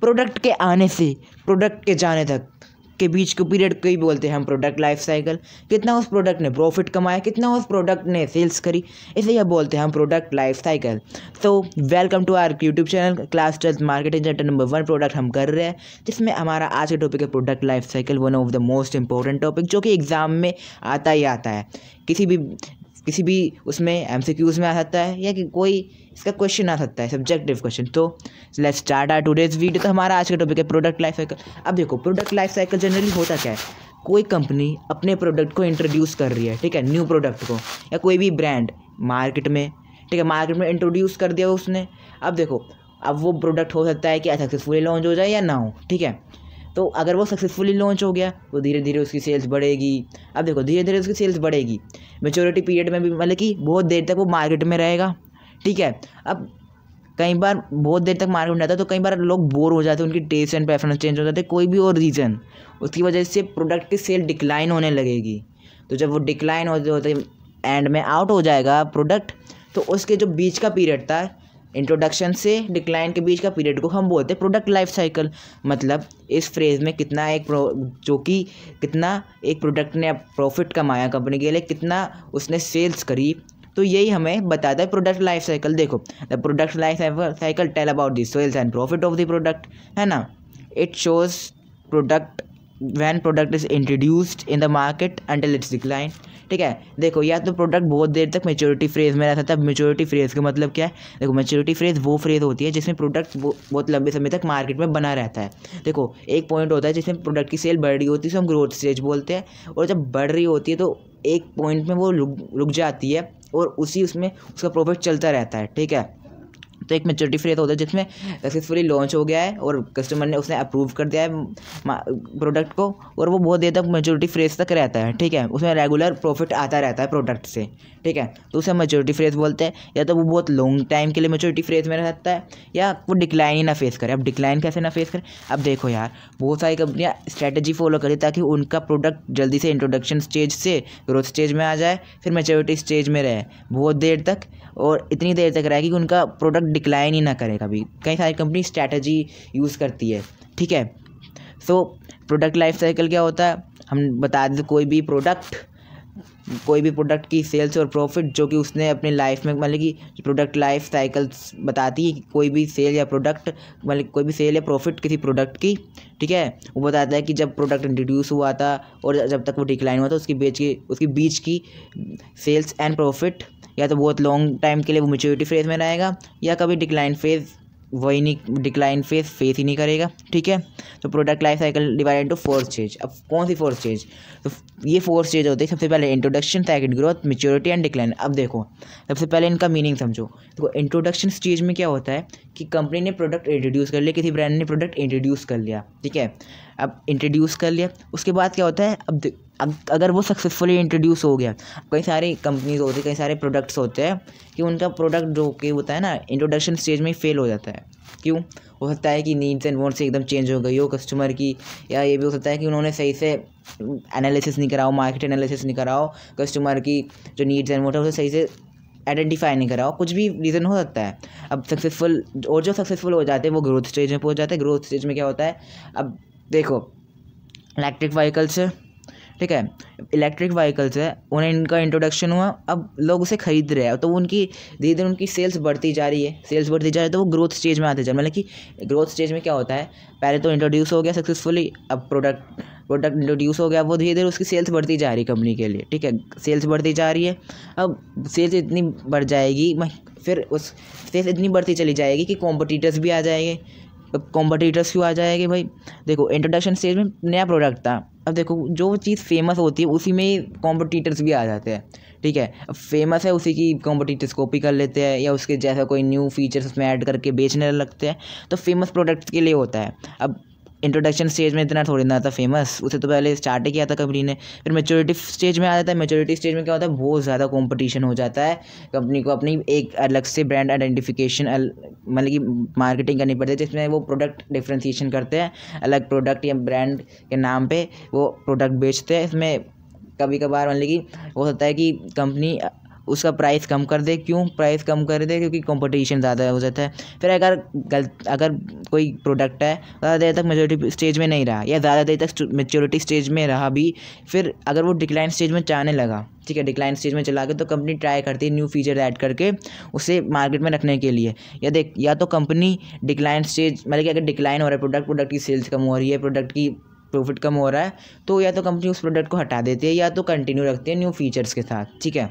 Product के आने से प्रोडक्ट के जाने तक के बीच के पीरियड को ही बोलते हैं हम प्रोडक्ट लाइफ साइकिल। कितना उस प्रोडक्ट ने प्रॉफिट कमाया, कितना उस प्रोडक्ट ने सेल्स करी, इसे यह बोलते हैं हम product life cycle. So welcome to our YouTube channel class 12 marketing chapter number 1 product हम कर रहे हैं, जिसमें हमारा आज का टॉपिक है product life cycle, one of the most important topic जो कि एग्जाम में आता ही आता है। किसी भी उसमें एमसीक्यूज में आ सकता है या कि कोई इसका क्वेश्चन आ सकता है, सब्जेक्टिव क्वेश्चन। तो let's start our today's video. तो हमारा आज का टॉपिक है प्रोडक्ट लाइफ साइकिल। अब देखो, प्रोडक्ट लाइफ साइकिल जनरली होता क्या है, कोई कंपनी अपने प्रोडक्ट को इंट्रोड्यूस कर रही है, ठीक है, न्यू प्रोडक्ट को, या कोई भी ब्रांड मार्केट में, ठीक है, मार्केट में इंट्रोड्यूस कर दिया उसने। अब देखो, अब वो प्रोडक्ट हो सकता है कि सक्सेसफुली लॉन्च हो जाए या ना हो, ठीक है। तो अगर वो सक्सेसफुली लॉन्च हो गया तो धीरे धीरे उसकी सेल्स बढ़ेगी। अब देखो, धीरे धीरे उसकी सेल्स बढ़ेगी, मैच्योरिटी पीरियड में भी मतलब कि बहुत देर तक वो मार्केट में रहेगा, ठीक है। अब कई बार बहुत देर तक मार्केट में रहता है तो कई बार लोग बोर हो जाते हैं, उनकी टेस्ट एंड प्रेफरेंस चेंज हो जाते हैं, कोई भी और रीज़न, उसकी वजह से प्रोडक्ट की सेल डिक्लाइन होने लगेगी। तो जब वो डिक्लाइन होते एंड में आउट हो जाएगा प्रोडक्ट, तो उसके जो बीच का पीरियड था, इंट्रोडक्शन से डिक्लाइन के बीच का पीरियड को हम बोलते हैं प्रोडक्ट लाइफ साइकिल। मतलब इस फ्रेज में कितना एक प्रोडक्ट ने प्रॉफिट कमाया कंपनी के लिए, कितना उसने सेल्स करी, तो यही हमें बताता है प्रोडक्ट लाइफ साइकिल। देखो, the product life cycle tell about the sales and profit of the product, है ना। It shows product when product is introduced in the market until its decline, ठीक है। देखो, या तो प्रोडक्ट बहुत देर तक मैच्योरिटी फेज में रहता है। मैच्योरिटी फेज का मतलब क्या है, देखो, मैच्योरिटी फेज वो फेज होती है जिसमें प्रोडक्ट बहुत लंबे समय तक मार्केट में बना रहता है। देखो, एक पॉइंट होता है जिसमें प्रोडक्ट की सेल बढ़ रही होती है, उसे हम ग्रोथ स्टेज बोलते हैं, और जब बढ़ रही होती है तो एक पॉइंट में वो रुक जाती है और उसमें उसका प्रॉफिट चलता रहता है, ठीक है। तो एक मैच्योरिटी फेज होता है जिसमें सक्सेसफुली लॉन्च हो गया है और कस्टमर ने उसने अप्रूव कर दिया है प्रोडक्ट को, और वो बहुत देर तक मैच्योरिटी फेज तक रहता है, ठीक है, उसमें रेगुलर प्रॉफिट आता रहता है प्रोडक्ट से, ठीक है। तो उसे हम मैच्योरिटी फेज बोलते हैं। या तो वो बहुत लॉन्ग टाइम के लिए मैच्योरिटी फेज में रहता है, या वो डिक्लाइन ही ना फेस करे। अब डिक्लाइन कैसे ना फेस करे, अब देखो यार, बहुत सारी कंपनियाँ स्ट्रैटेजी फॉलो करें ताकि उनका प्रोडक्ट जल्दी से इंट्रोडक्शन स्टेज से ग्रोथ स्टेज में आ जाए, फिर मैच्योरिटी स्टेज में रहे बहुत देर तक, और इतनी देर तक रहेगी कि उनका प्रोडक्ट डिक्लाइन ही ना करे कभी। कई सारी कंपनी स्ट्रैटेजी यूज़ करती है, ठीक है। सो प्रोडक्ट लाइफ साइकिल क्या होता है, हम बता दें, कोई भी प्रोडक्ट की सेल्स और प्रॉफिट जो कि उसने अपनी लाइफ में, मतलब कि प्रोडक्ट लाइफ साइकिल्स बताती है कि कोई भी सेल या प्रोडक्ट, मतलब कोई भी सेल या प्रॉफिट किसी प्रोडक्ट की, ठीक है, वो बताता है कि जब प्रोडक्ट इंट्रोड्यूस हुआ था और जब तक वो डिक्लाइन हुआ था, उसकी बीच की सेल्स एंड प्रॉफिट, या तो बहुत लॉन्ग टाइम के लिए वो मैच्योरिटी फेज में रहेगा, या कभी डिक्लाइन फेज फेस ही नहीं करेगा, ठीक है। तो product life cycle divided into 4 stage. अब कौन सी 4 स्टेज, तो ये 4 स्टेज होते हैं। सबसे पहले introduction, second growth, maturity and decline. अब देखो, सबसे पहले इनका मीनिंग समझो। देखो, इंट्रोडक्शन स्टेज में क्या होता है कि कंपनी ने प्रोडक्ट इंट्रोड्यूस कर लिया, किसी ब्रांड ने प्रोडक्ट इंट्रोड्यूस कर लिया, ठीक है। अब इंट्रोड्यूस कर लिया, उसके बाद क्या होता है, अब अगर वो सक्सेसफुली इंट्रोड्यूस हो गया, कई सारी कंपनीज होती है, कई सारे प्रोडक्ट्स होते हैं कि उनका प्रोडक्ट जो कि होता है ना, इंट्रोडक्शन स्टेज में ही फेल हो जाता है। क्यों? हो सकता है कि नीड्स एंड वांट्स एकदम चेंज हो गई हो कस्टमर की, या ये भी हो सकता है कि उन्होंने सही से एनालिसिस नहीं करा हो, मार्केट एनालिसिस नहीं करा हो, कस्टमर की जो नीड्स एंड वांट्स है उसे सही से आइडेंटिफाई नहीं करा हो, कुछ भी रीज़न हो सकता है। अब जो सक्सेसफुल हो जाते हैं वो ग्रोथ स्टेज में पहुंच जाते हैं। ग्रोथ स्टेज में क्या होता है, अब देखो, इलेक्ट्रिक व्हीकल्स, ठीक है, इलेक्ट्रिक व्हीकल्स है, उन्हें इनका इंट्रोडक्शन हुआ, अब लोग उसे खरीद रहे हैं, तो उनकी धीरे धीरे उनकी सेल्स बढ़ती जा रही है, तो वो ग्रोथ स्टेज में आते जा, मतलब कि ग्रोथ स्टेज में क्या होता है, पहले तो इंट्रोड्यूस हो गया सक्सेसफुली, अब प्रोडक्ट इंट्रोड्यूस हो गया, वो धीरे धीरे उसकी सेल्स बढ़ती जा रही है कंपनी के लिए, ठीक है, सेल्स बढ़ती जा रही है। अब सेल्स इतनी बढ़ जाएगी, फिर उस सेल्स इतनी बढ़ती चली जाएगी कि कॉम्पिटिटर्स भी आ जाएंगे। अब कॉम्पिटिटर्स क्यों आ जाएंगे भाई, देखो, इंट्रोडक्शन स्टेज में नया प्रोडक्ट था, अब देखो, जो चीज़ फेमस होती है उसी में कॉम्पिटिटर्स भी आ जाते हैं, ठीक है। अब फेमस है, उसी की कॉम्पिटिटर्स कॉपी कर लेते हैं, या उसके जैसा कोई न्यू फीचर्स उसमें ऐड करके बेचने लगते हैं, तो फेमस प्रोडक्ट्स के लिए होता है। अब इंट्रोडक्शन स्टेज में इतना थोड़ी ना था फेमस, उसे तो पहले स्टार्ट ही किया था कंपनी ने। फिर मैच्योरिटी स्टेज में आ जाता है। मैच्योरिटी स्टेज में क्या होता है, बहुत ज़्यादा कंपटीशन हो जाता है, कंपनी को अपनी एक अलग से ब्रांड आइडेंटिफिकेशन, मतलब कि मार्केटिंग करनी पड़ती है, जिसमें वो प्रोडक्ट डिफ्रेंशिएशन करते हैं, अलग प्रोडक्ट या ब्रांड के नाम पे वो प्रोडक्ट बेचते हैं। इसमें कभी कभार मतलब कि हो सकता है कि कंपनी उसका प्राइस कम कर दे। क्यों प्राइस कम कर दे? क्योंकि कंपटीशन ज़्यादा हो जाता है। फिर अगर कोई प्रोडक्ट है ज़्यादा देर तक मेच्योरिटी स्टेज में नहीं रहा या ज़्यादा देर तक मेच्योरिटी स्टेज में रहा भी, फिर अगर वो डिक्लाइन स्टेज में जाने लगा, ठीक है, डिक्लाइन स्टेज में चला गया, तो कंपनी ट्राई करती है न्यू फीचर ऐड करके उसे मार्केट में रखने के लिए। या तो कंपनी डिक्लाइन स्टेज, मतलब कि अगर डिक्लाइन हो रहा है प्रोडक्ट की सेल्स कम हो रही है, प्रोडक्ट की प्रॉफिट कम हो रहा है, तो या तो कंपनी उस प्रोडक्ट को हटा देती है या तो कंटिन्यू रखती है न्यू फीचर्स के साथ। ठीक है,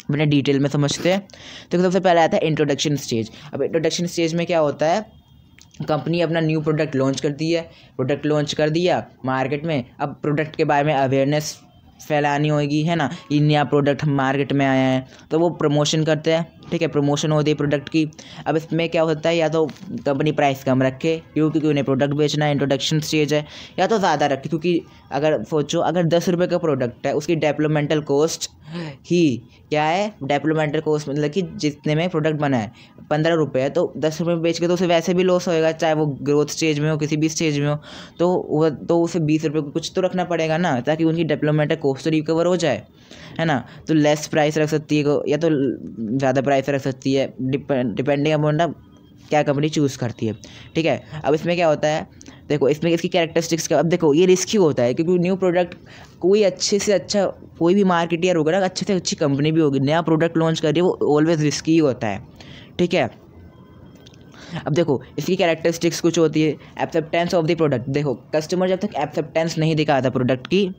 मैंने डिटेल में समझते हैं। तो सबसे पहले आता है इंट्रोडक्शन स्टेज। अब इंट्रोडक्शन स्टेज में क्या होता है, कंपनी अपना न्यू प्रोडक्ट लॉन्च करती है, प्रोडक्ट लॉन्च कर दिया मार्केट में, अब प्रोडक्ट के बारे में अवेयरनेस फैलानी होगी, है ना, ये नया प्रोडक्ट मार्केट में आया है, तो वो प्रमोशन करते हैं। ठीक है, प्रमोशन होती है प्रोडक्ट की। अब इसमें क्या होता है, या तो कंपनी प्राइस कम रखे क्योंकि उन्हें प्रोडक्ट बेचना है, इंट्रोडक्शन स्टेज है, या तो ज़्यादा रखे क्योंकि अगर सोचो अगर 10 रुपये का प्रोडक्ट है, उसकी डेवलपमेंटल कॉस्ट ही क्या है, डेवलपमेंटल कॉस्ट मतलब कि जितने में प्रोडक्ट बना है 15 रुपये है, तो 10 रुपये में बेच के तो उसे वैसे भी लॉस होएगा, चाहे वो ग्रोथ स्टेज में हो, किसी भी स्टेज में हो, तो उसे 20 रुपये को कुछ तो रखना पड़ेगा ना, ताकि उनकी डेवलपमेंटल कॉस्ट तो रिकवर हो जाए, है ना। तो लेस प्राइस रख सकती है या तो ज़्यादा प्राइस रख सकती है, डिपेंडिंग अपॉन ना क्या कंपनी चूज़ करती है। ठीक है, अब इसमें क्या होता है, देखो इसमें इसकी कैरेक्टरिस्टिक्स का, अब देखो ये रिस्की होता है क्योंकि न्यू प्रोडक्ट कोई अच्छे से अच्छा कोई भी मार्केटियर होगा ना, अच्छे से अच्छी कंपनी भी होगी, नया प्रोडक्ट लॉन्च कर रही है, वो ऑलवेज रिस्की ही होता है। ठीक है, अब देखो इसकी कैरेक्टरिस्टिक्स कुछ होती है, एक्सेप्टेंस ऑफ द प्रोडक्ट। देखो कस्टमर जब तक एक्सेप्टेंस नहीं दिखाता प्रोडक्ट की,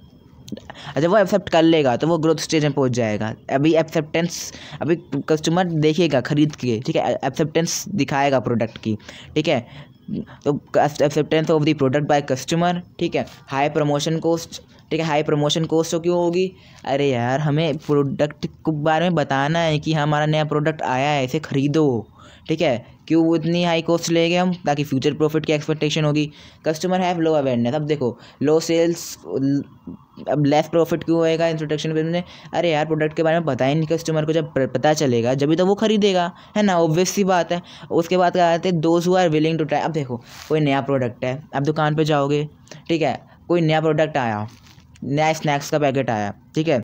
जब वो एक्सेप्ट कर लेगा तो वो ग्रोथ स्टेज में पहुंच जाएगा। अभी कस्टमर देखेगा खरीद के, ठीक है, एक्सेप्टेंस दिखाएगा प्रोडक्ट की। ठीक है, तो acceptance of the product by customer. ठीक है, हाई प्रमोशन कॉस्ट। ठीक है, हाई प्रमोशन कॉस्ट तो क्यों होगी, अरे यार हमें प्रोडक्ट के बारे में बताना है कि हमारा नया प्रोडक्ट आया है, इसे खरीदो। ठीक है, क्यों इतनी हाई कॉस्ट ले गए हम, ताकि फ्यूचर प्रॉफिट की एक्सपेक्टेशन होगी। Customer have low awareness. अब देखो लो सेल्स, अब लेस प्रॉफिट क्यों होएगा इंट्रोडक्शन फेज में, अरे यार प्रोडक्ट के बारे में पता ही नहीं कस्टमर को, जब पता चलेगा जब भी तो वो खरीदेगा, है ना, ऑब्वियस सी बात है। उसके बाद क्या आते हैं, those who are willing to try. अब देखो कोई नया प्रोडक्ट है, अब दुकान पे जाओगे, ठीक है, कोई नया प्रोडक्ट आया, नया स्नैक्स का पैकेट आया, ठीक है,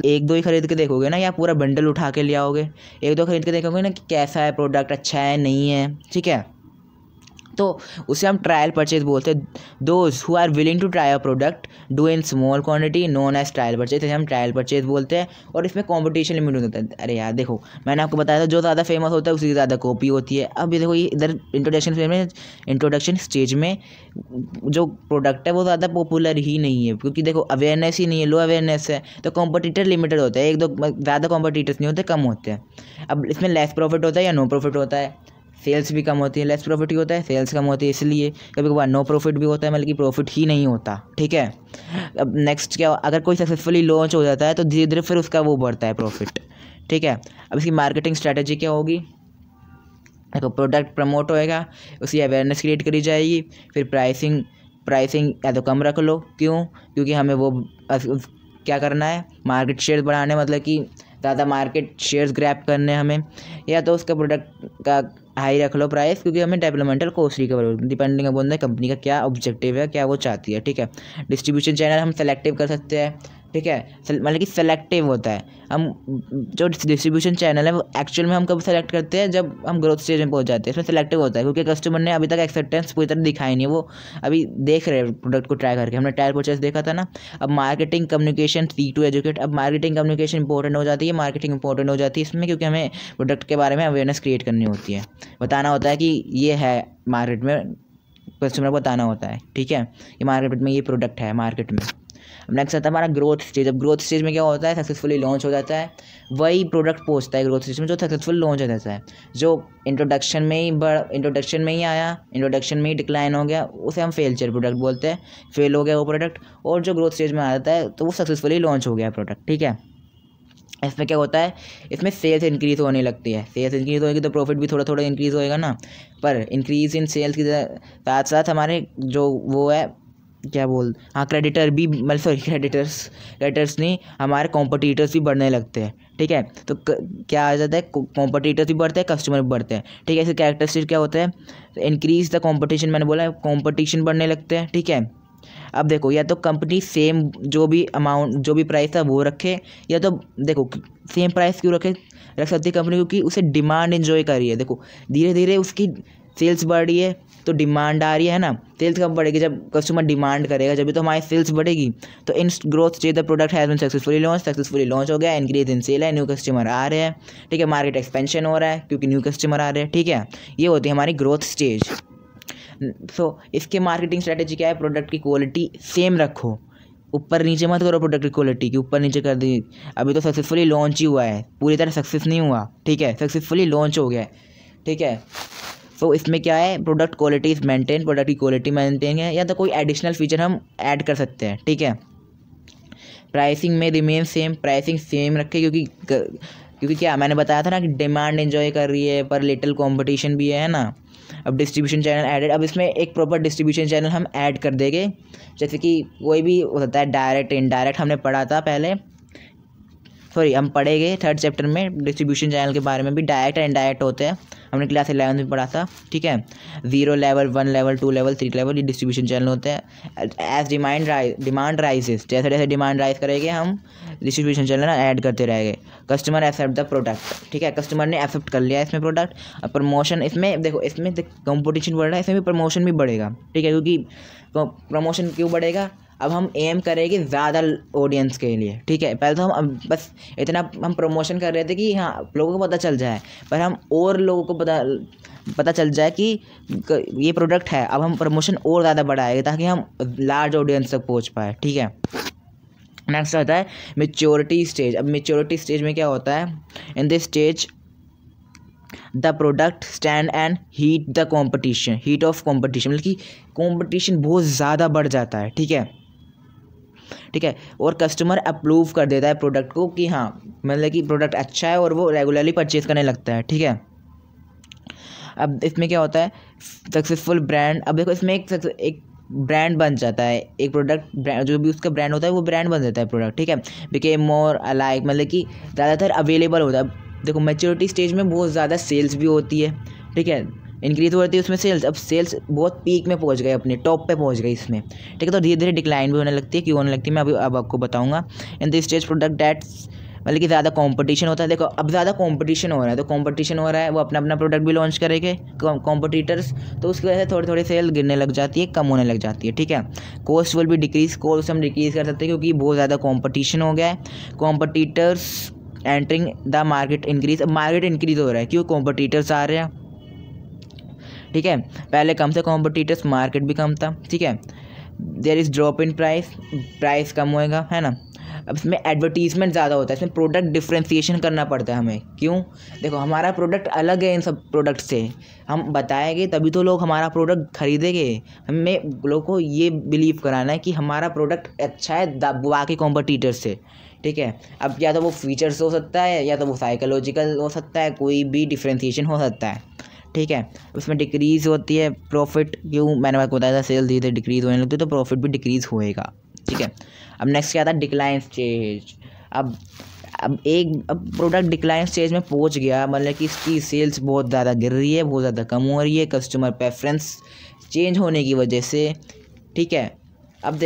एक दो ही खरीद के देखोगे ना, या पूरा बंडल उठा के ले आओगे, एक दो खरीद के देखोगे ना कि कैसा है प्रोडक्ट, अच्छा है नहीं है, ठीक है, तो उसे हम ट्रायल परचेज बोलते हैं। Those who are willing to try a product do in small quantity known as trial purchase, हम ट्रायल परचेज बोलते हैं। और इसमें कंपटीशन लिमिट होता है। अरे यार देखो मैंने आपको बताया था, जो ज़्यादा फेमस होता है उसी की ज़्यादा कॉपी होती है। अब ये देखो ये इधर इंट्रोडक्शन स्टेज में जो प्रोडक्ट है वो ज़्यादा पॉपुलर ही नहीं है, क्योंकि देखो अवेयरनेस ही नहीं है, लो अवेयरनेस है, तो कॉम्पिटिटर लिमिटेड होता है, एक दो ज़्यादा कॉम्पिटिटर्स नहीं होते, कम होते हैं। अब इसमें लेस प्रॉफिट होता है या नो प्रॉफिट होता है, सेल्स भी कम होती है, लेस प्रॉफिट ही होता है, सेल्स कम होती है, इसलिए कभी कभार नो प्रॉफिट भी होता है, मतलब कि प्रॉफिट ही नहीं होता। ठीक है, अब नेक्स्ट क्या, अगर कोई सक्सेसफुली लॉन्च हो जाता है तो धीरे धीरे फिर उसका वो बढ़ता है प्रॉफिट। ठीक है, अब इसकी मार्केटिंग स्ट्रैटेजी क्या होगी, देखो प्रोडक्ट प्रमोट होएगा, उसकी अवेयरनेस क्रिएट करी जाएगी, फिर प्राइसिंग या तो कम रख लो, क्यों, क्योंकि हमें वो क्या करना है, मार्केट शेयर बढ़ाने, मतलब कि ज़्यादा मार्केट शेयर्स ग्रैब करने हमें, या तो उसका प्रोडक्ट का हाई रख लो प्राइस, क्योंकि हमें डेवलपमेंटल कॉस्ट रिकवर हो, डिपेंडिंग अपॉन द कंपनी का क्या ऑब्जेक्टिव है, क्या वो चाहती है। ठीक है, डिस्ट्रीब्यूशन चैनल हम सेलेक्टिव कर सकते हैं। ठीक है, मतलब कि सेलेक्टिव होता है, हम जो डिस्ट्रीब्यूशन चैनल है वो एक्चुअल में हम कब सेलेक्ट करते हैं, जब हम ग्रोथ स्टेज में पहुंच जाते हैं, इसमें सेलेक्टिव होता है, क्योंकि कस्टमर ने अभी तक एक्सेप्टेंस पूरी तरह दिखाई नहीं है, वो अभी देख रहे हैं प्रोडक्ट को ट्राई करके, हमने ट्रायल परचेस देखा था ना। अब marketing communication see to educate, अब मार्केटिंग कम्युनिकेशन इंपॉर्टेंट हो जाती है, मार्केटिंग इंपॉर्टेंट हो जाती है इसमें, क्योंकि हमें प्रोडक्ट के बारे में अवेयरनेस क्रिएट करनी होती है, बताना होता है कि ये है मार्केट में, कस्टमर को बताना होता है। ठीक है, ये मार्केट में ये प्रोडक्ट है मार्केट में। अब नेक्स्ट आता है हमारा ग्रोथ स्टेज। अब ग्रोथ स्टेज में क्या होता है, सक्सेसफुली लॉन्च हो जाता है, वही प्रोडक्ट पहुंचता है ग्रोथ स्टेज में जो सक्सेसफुल लॉन्च हो जाता है, जो इंट्रोडक्शन में ही आया, इंट्रोडक्शन में ही डिक्लाइन हो गया, उसे हम फेलचर प्रोडक्ट बोलते हैं, फेल हो गया वो प्रोडक्ट, और जो ग्रोथ स्टेज में आ जाता है तो वो सक्सेसफुली लॉन्च हो गया प्रोडक्ट। ठीक है, इसमें क्या होता है, इसमें सेल्स इंक्रीज़ होने लगती है, सेल्स इंक्रीज़ होगी तो प्रॉफिट भी थोड़ा थोड़ा इंक्रीज़ होएगा ना, पर इंक्रीज़ इन सेल्स के साथ साथ हमारे जो वो है क्रेडिटर भी, मतलब सॉरी क्रेडिटर्स नहीं, हमारे कॉम्पिटिटर्स भी बढ़ने लगते हैं। ठीक है, तो क्या आ जाता है, कॉम्पिटिटर्स भी बढ़ते हैं, कस्टमर भी बढ़ते हैं। ठीक है, इसके कैरेक्टरिस्टिक क्या होता है, इंक्रीज द कॉम्पिटिशन, मैंने बोला कॉम्पिटिशन बढ़ने लगते हैं। ठीक है, अब देखो या तो कंपनी सेम जो भी अमाउंट जो भी प्राइस था वो रखे, या तो देखो सेम प्राइस क्यों रख सकती है कंपनी, क्योंकि उसे डिमांड एंजॉय कर रही है। देखो धीरे धीरे उसकी सेल्स बढ़ रही है तो डिमांड आ रही है ना। सेल्स कब बढ़ेगी, जब कस्टमर डिमांड करेगा जब भी तो हमारी सेल्स बढ़ेगी। तो in growth stage the product has been successfully launch हो गया, इंक्रीज इन सेल है, न्यू कस्टमर आ रहे हैं, ठीक है, मार्केट एक्सपेंशन हो रहा है क्योंकि न्यू कस्टमर आ रहे हैं, ठीक है। ये होती है हमारी ग्रोथ स्टेज। सो इसके मार्केटिंग स्ट्रेटेजी क्या है, प्रोडक्ट की क्वालिटी सेम रखो, ऊपर नीचे मत करो प्रोडक्ट की क्वालिटी की, ऊपर नीचे कर दी। अभी तो सक्सेसफुली लॉन्च ही हुआ है, पूरी तरह सक्सेस नहीं हुआ, ठीक है, सक्सेसफुली लॉन्च हो गया है, ठीक है। तो इसमें क्या है, product quality is maintain, product की क्वालिटी मेंटेन है, या तो कोई एडिशनल फीचर हम ऐड कर सकते हैं, ठीक है। प्राइसिंग में रिमेन सेम, प्राइसिंग सेम रखे क्योंकि क्या मैंने बताया था ना कि डिमांड एंजॉय कर रही है पर लिटिल कंपटीशन भी है ना। अब डिस्ट्रीब्यूशन चैनल ऐडेड, अब इसमें एक प्रॉपर डिस्ट्रीब्यूशन चैनल हम ऐड कर देंगे, जैसे कि कोई भी होता है डायरेक्ट इनडायरेक्ट, हमने पढ़ा था पहले, सॉरी हम पढ़ेंगे थर्ड चैप्टर में डिस्ट्रीब्यूशन चैनल के बारे में भी, डायरेक्ट एंड इनडायरेक्ट होते हैं, हमने क्लास 11 में पढ़ा था, ठीक है। 0 लेवल 1 लेवल 2 लेवल 3 लेवल ये डिस्ट्रीब्यूशन चैनल होते हैं। एज डिमांड राइजेस, जैसे जैसे डिमांड राइज करेंगे हम डिस्ट्रीब्यूशन चैनल ऐड करते रहेंगे। कस्टमर एक्सेप्ट द प्रोडक्ट, ठीक है, कस्टमर ने एक्सेप्ट कर लिया इसमें प्रोडक्ट। अब प्रमोशन, इसमें देखो इसमें कंपटीशन बढ़ रहा है, इसमें भी प्रमोशन भी बढ़ेगा, ठीक है, क्योंकि प्रमोशन क्यों बढ़ेगा, अब हम एम करेंगे ज़्यादा ऑडियंस के लिए, ठीक है। पहले तो हम बस इतना हम प्रमोशन कर रहे थे कि हाँ लोगों को पता चल जाए, पर हम और लोगों को पता चल जाए कि ये प्रोडक्ट है। अब हम प्रमोशन और ज़्यादा बढ़ाएंगे ताकि हम लार्ज ऑडियंस तक पहुँच पाए, ठीक है। नेक्स्ट आता है मैच्योरिटी स्टेज। अब मैच्योरिटी स्टेज में क्या होता है, इन this stage the product stand and heat the competition, heat of competition, मतलब कि कॉम्पिटिशन बहुत ज़्यादा बढ़ जाता है, ठीक है, ठीक है। और कस्टमर अप्रूव कर देता है प्रोडक्ट को कि हाँ मतलब कि प्रोडक्ट अच्छा है और वो रेगुलरली परचेज करने लगता है, ठीक है। अब इसमें क्या होता है, सक्सेसफुल ब्रांड, अब देखो इसमें एक ब्रांड बन जाता है, एक प्रोडक्ट ब्रांड जो भी उसका ब्रांड होता है वो ब्रांड बन जाता है प्रोडक्ट, ठीक है। बिकेम मोर अलाइक, मतलब कि ज़्यादातर अवेलेबल होता है। देखो मैच्योरिटी स्टेज में बहुत ज़्यादा सेल्स भी होती है, ठीक है, इंक्रीज हो रही है उसमें सेल्स। अब सेल्स बहुत पीक में पहुंच गए, अपने टॉप पे पहुंच गई इसमें, ठीक है। तो धीरे धीरे डिक्लाइन भी होने लगती है, क्यों होने लगती है मैं अभी अब आपको बताऊंगा। In this stage product dates, मतलब कि ज़्यादा कंपटीशन होता है। देखो अब ज़्यादा कंपटीशन हो रहा है, तो कंपटीशन हो रहा है, वो अपना अपना प्रोडक्ट भी लॉन्च करेंगे कॉम्पिटिटर्स, तो उसकी वजह से थोड़ी थोड़ी सेल गिरने लग जाती है, कम होने लग जाती है, ठीक है। कॉस्ट विल भी डिक्रीज, कॉस्ट हम डिक्रीज कर सकते हैं क्योंकि बहुत ज़्यादा कॉम्पिटिशन हो गया है। Competitors entering the market increase, अब मार्केट इंक्रीज हो रहा है क्यों, कॉम्पिटिटर्स आ रहे हैं, ठीक है। पहले कम थे कॉम्पिटिटर्स, मार्केट भी कम था, ठीक है। There is drop in price, price कम होएगा, है ना। अब इसमें एडवर्टीजमेंट ज़्यादा होता है, इसमें प्रोडक्ट डिफ्रेंसिएशन करना पड़ता है हमें, क्यों, देखो हमारा प्रोडक्ट अलग है इन सब प्रोडक्ट से, हम बताएंगे तभी तो लोग हमारा प्रोडक्ट खरीदेंगे। हमें लोगों को ये बिलीव कराना है कि हमारा प्रोडक्ट अच्छा है बाकी कॉम्पिटिटर से, ठीक है। अब या तो वो फीचर्स हो सकता है या तो वो साइकोलॉजिकल हो सकता है, कोई भी डिफ्रेंसिएशन हो सकता है, ठीक है। उसमें डिक्रीज़ होती है प्रॉफिट, क्यों मैंने आपको बताया था सेल धीरे धीरे डिक्रीज़ होने लगती है तो प्रॉफिट भी डिक्रीज़ होएगा, ठीक है। अब नेक्स्ट क्या था, डिक्लाइन स्टेज। अब प्रोडक्ट डिक्लाइन स्टेज में पहुंच गया, मतलब कि इसकी सेल्स बहुत ज़्यादा गिर रही है, बहुत ज़्यादा कम हो रही है कस्टमर प्रेफरेंस चेंज होने की वजह से, ठीक है। अब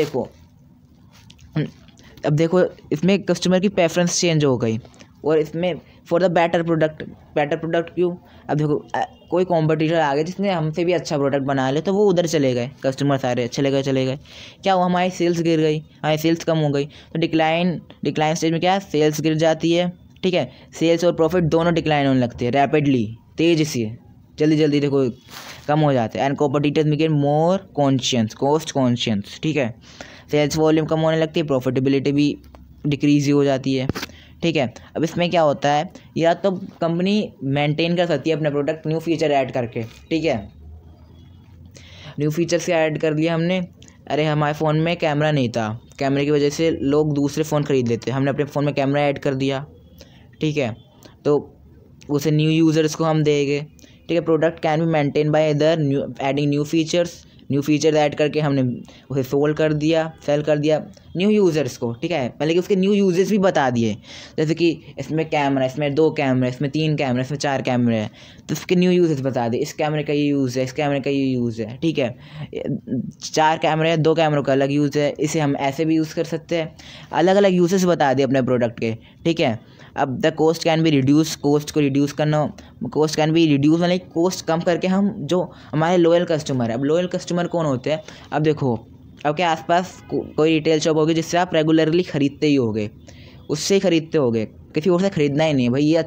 देखो इसमें कस्टमर की प्रेफरेंस चेंज हो गई और इसमें फॉर द बेटर प्रोडक्ट क्यों, अब देखो कोई कॉम्पिटिटर आ गया जिसने हमसे भी अच्छा प्रोडक्ट बना लिया तो वो उधर चले गए, कस्टमर सारे चले गए, क्या हुआ, हमारी सेल्स गिर गई, हमारी सेल्स कम हो गई। तो डिक्लाइन स्टेज में क्या है, सेल्स गिर जाती है, ठीक है। सेल्स और प्रॉफिट दोनों डिक्लाइन होने लगते हैं रैपिडली, तेज़ से, जल्दी देखो कम हो जाते हैं। And competitors became more cost conscious, ठीक है। सेल्स वॉल्यूम कम होने लगती है, प्रॉफिटेबिलिटी भी डिक्रीज ही हो जाती है, ठीक है। अब इसमें क्या होता है, या तो कंपनी मेंटेन कर सकती है अपने प्रोडक्ट न्यू फीचर ऐड करके, ठीक है। न्यू फीचर से ऐड कर लिया हमने, अरे हमारे फ़ोन में कैमरा नहीं था, कैमरे की वजह से लोग दूसरे फ़ोन ख़रीद लेते, हमने अपने फ़ोन में कैमरा ऐड कर दिया, ठीक है, तो उसे न्यू यूज़र्स को हम देंगे, ठीक है। Product can be maintain by other adding new features, new feature add करके हमने उसे सेल कर दिया न्यू यूज़र्स को, ठीक है। पहले कि उसके न्यू यूजेस भी बता दिए, जैसे कि इसमें कैमरा, इसमें 2 कैमरे, इसमें 3 कैमरे, इसमें 4 कैमरे हैं, तो उसके न्यू यूजेस बता दिए, इस कैमरे का ये यूज़ है, इस कैमरे का ये यूज़ है, ठीक है। 4 कैमरे हैं, 2 कैमरों का अलग यूज़ है, इसे हम ऐसे भी यूज़ कर सकते हैं। अलग अलग यूजेस बता दिए अपने प्रोडक्ट के, ठीक है। अब the cost can be reduce, cost को रिड्यूस करना, कोस्ट कैन बी रिड्यूस मतलब कोस्ट कम करके हम जो हमारे लॉयल कस्टमर है। अब लॉयल कस्टमर कौन होते हैं? अब देखो, आपके आसपास कोई रिटेल शॉप होगी जिससे आप रेगुलरली ख़रीदते ही होगे, उससे ही ख़रीदते होगे, किसी और से ख़रीदना ही नहीं है भाई, ये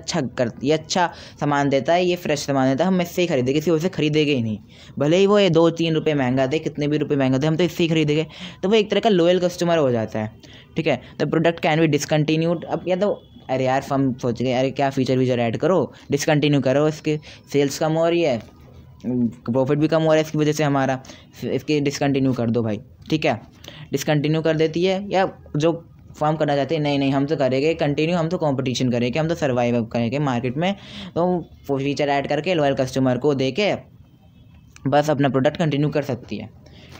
अच्छा सामान देता है, ये फ्रेश सामान देता है, हम इससे ही खरीदेंगे, किसी और से खरीदेंगे ही नहीं। भले ही वो ये 2-3 रुपये महंगा दे, कितने भी रुपये महंगा दे, हम तो इससे ही खरीदेंगे। तो वो एक तरह का लॉयल कस्टमर हो जाता है, ठीक है। The product can be discontinued. अब या तो अरे यार हम सोच गए अरे क्या फ़ीचर ऐड करो, डिसकंटिन्यू करो, इसके सेल्स कम हो रही है, प्रॉफिट भी कम हो रहा है इसकी वजह से हमारा, इसके डिसकंटिन्यू कर दो भाई, ठीक है। डिसकंटिन्यू कर देती है, या जो फॉर्म करना चाहते हैं नहीं हम तो करेंगे कंटिन्यू, हम तो कंपटीशन करेंगे, हम तो सर्वाइव करेंगे मार्केट में, तो वो फीचर ऐड करके लॉयल कस्टमर को दे के बस अपना प्रोडक्ट कंटिन्यू कर सकती है,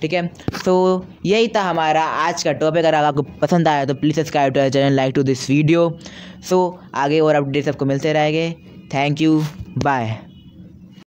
ठीक है। तो यही था हमारा आज का टॉपिक। अगर आपको पसंद आया तो please subscribe to our channel, like to this video. So आगे और अपडेट्स आपको मिलते रहेंगे। Thank you, bye.